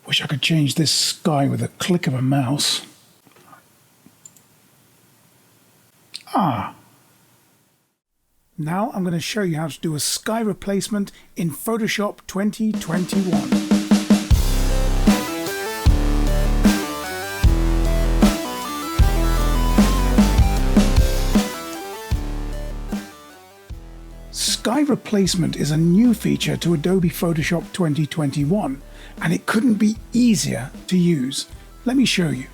Wish I could change this sky with a click of a mouse. Now I'm going to show you how to do a sky replacement in Photoshop 2021. Sky replacement is a new feature to Adobe Photoshop 2021, and it couldn't be easier to use. Let me show you.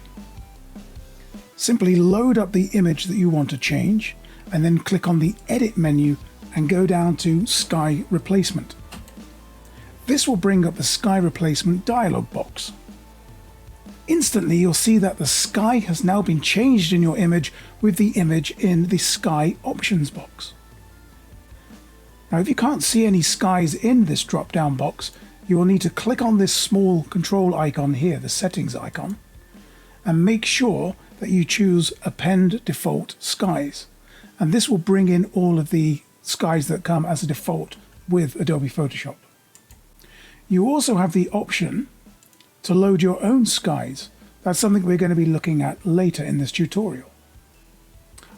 Simply load up the image that you want to change, and then click on the Edit menu and go down to Sky Replacement. This will bring up the Sky Replacement dialog box. Instantly, you'll see that the sky has now been changed in your image with the image in the Sky Options box. Now, if you can't see any skies in this drop-down box, you will need to click on this small control icon here, the settings icon, and make sure that you choose Append Default Skies. And this will bring in all of the skies that come as a default with Adobe Photoshop. You also have the option to load your own skies. That's something we're going to be looking at later in this tutorial.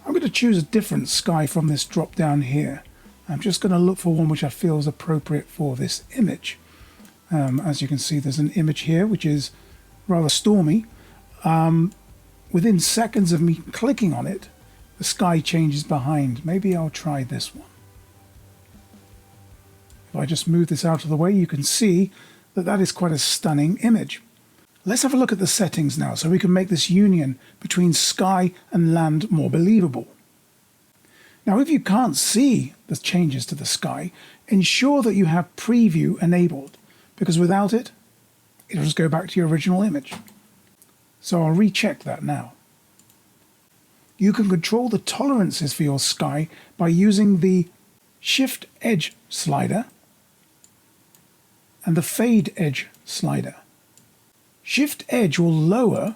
I'm going to choose a different sky from this drop-down here. I'm just going to look for one which I feel is appropriate for this image. As you can see, there's an image here which is rather stormy. Within seconds of me clicking on it, the sky changes behind. Maybe I'll try this one. If I just move this out of the way, you can see that that is quite a stunning image. Let's have a look at the settings now so we can make this union between sky and land more believable. Now, if you can't see the changes to the sky, ensure that you have preview enabled, because without it, it'll just go back to your original image. So I'll recheck that now. You can control the tolerances for your sky by using the Shift Edge slider and the Fade Edge slider. Shift Edge will lower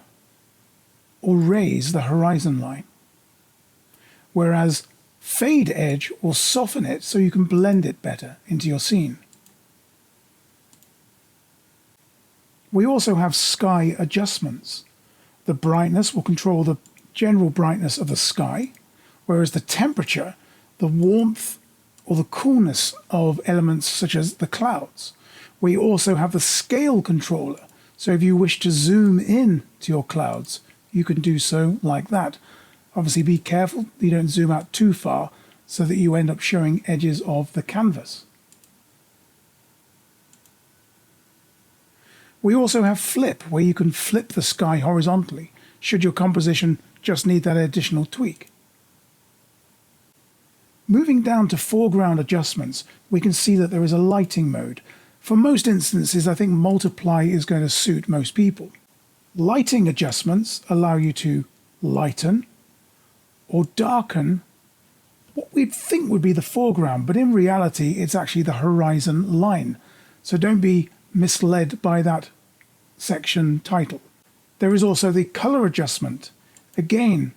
or raise the horizon line, whereas Fade Edge will soften it so you can blend it better into your scene. We also have sky adjustments. The brightness will control the general brightness of the sky, whereas the temperature, the warmth or the coolness of elements such as the clouds. We also have the scale controller, so if you wish to zoom in to your clouds, you can do so like that. Obviously be careful that you don't zoom out too far so that you end up showing edges of the canvas. We also have flip, where you can flip the sky horizontally should your composition just need that additional tweak. Moving down to foreground adjustments, we can see that there is a lighting mode. For most instances, I think multiply is going to suit most people. Lighting adjustments allow you to lighten or darken what we'd think would be the foreground, but in reality it's actually the horizon line. So don't be misled by that section title. There is also the color adjustment. Again,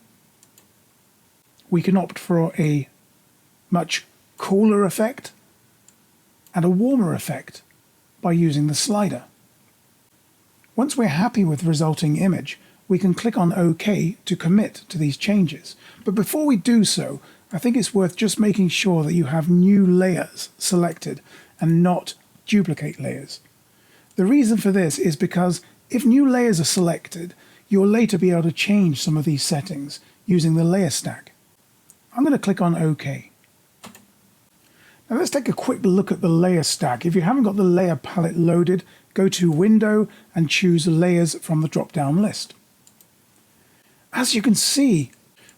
we can opt for a much cooler effect and a warmer effect by using the slider. Once we're happy with the resulting image, we can click on OK to commit to these changes. But before we do so, I think it's worth just making sure that you have new layers selected and not duplicate layers. The reason for this is because if new layers are selected, you'll later be able to change some of these settings using the layer stack. I'm going to click on OK. Now let's take a quick look at the layer stack. If you haven't got the layer palette loaded, go to Window and choose Layers from the drop-down list. As you can see,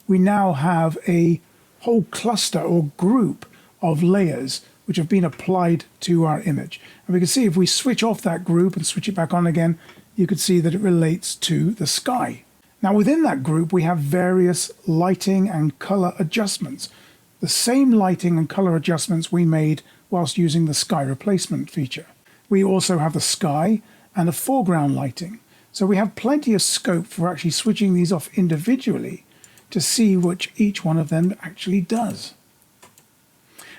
we now have a whole cluster or group of layers which have been applied to our image. And we can see if we switch off that group and switch it back on again, you can see that it relates to the sky. Now within that group, we have various lighting and color adjustments. The same lighting and color adjustments we made whilst using the sky replacement feature. We also have the sky and the foreground lighting. So we have plenty of scope for actually switching these off individually to see what each one of them actually does.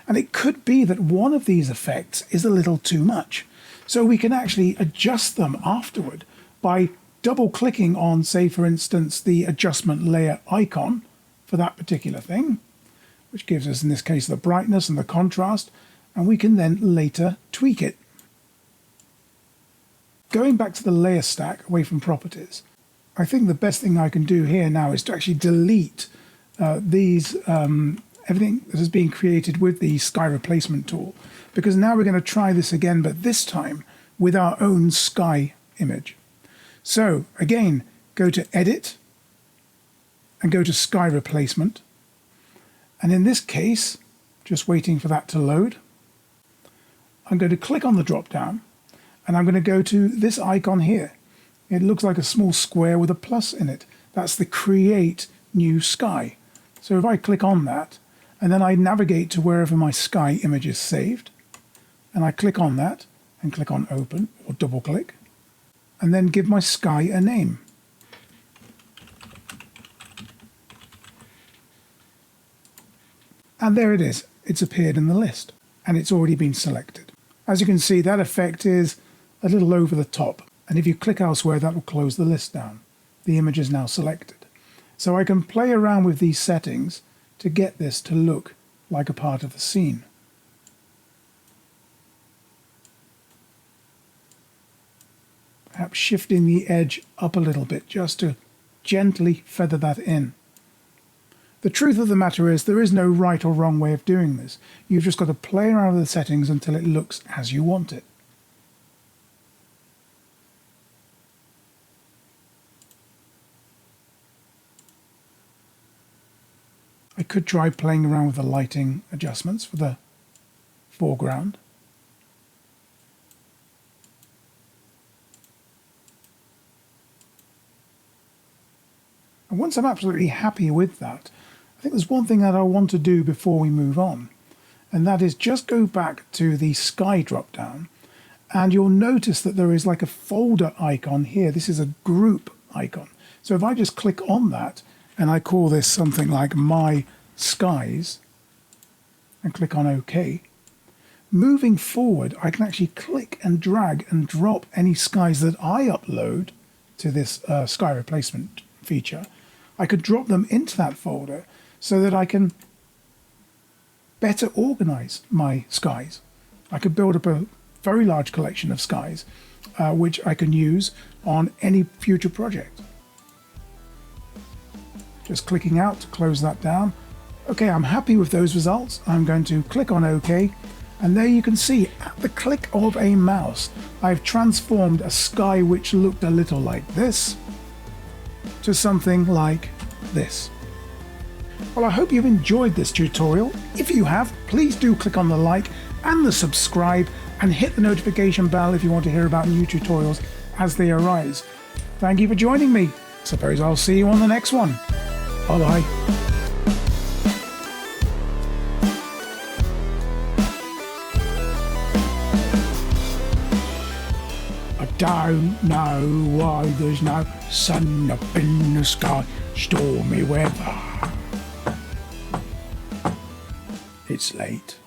And it could be that one of these effects is a little too much. So we can actually adjust them afterward by double clicking on, say for instance, the adjustment layer icon for that particular thing, which gives us in this case the brightness and the contrast, and we can then later tweak it. Going back to the layer stack away from properties, I think the best thing I can do here now is to actually delete everything that is being created with the sky replacement tool, because now we're going to try this again, but this time with our own sky image. So again, go to Edit and go to Sky Replacement. And in this case, just waiting for that to load, I'm going to click on the drop down and I'm going to go to this icon here. It looks like a small square with a plus in it. That's the Create New Sky. So if I click on that and then I navigate to wherever my sky image is saved, and I click on that and click on Open or double click, and then give my sky a name. And there it is. It's appeared in the list and it's already been selected. As you can see, that effect is a little over the top. And if you click elsewhere, that will close the list down. The image is now selected. So I can play around with these settings to get this to look like a part of the scene. Perhaps shifting the edge up a little bit just to gently feather that in. The truth of the matter is there is no right or wrong way of doing this. You've just got to play around with the settings until it looks as you want it. I could try playing around with the lighting adjustments for the foreground. And once I'm absolutely happy with that, I think there's one thing that I want to do before we move on, and that is just go back to the sky drop down, and you'll notice that there is like a folder icon here. This is a group icon. So if I just click on that and I call this something like My Skies and click on OK, moving forward I can actually click and drag and drop any skies that I upload to this sky replacement feature. I could drop them into that folder so that I can better organize my skies. I could build up a very large collection of skies which I can use on any future project. Just clicking out to close that down. Okay, I'm happy with those results. I'm going to click on OK, and there you can see at the click of a mouse I've transformed a sky which looked a little like this to something like this. Well, I hope you've enjoyed this tutorial. If you have, please do click on the like and the subscribe and hit the notification bell if you want to hear about new tutorials as they arise. Thank you for joining me. Suppose I'll see you on the next one. Bye-bye. I don't know why there's no sun up in the sky, stormy weather. It's late.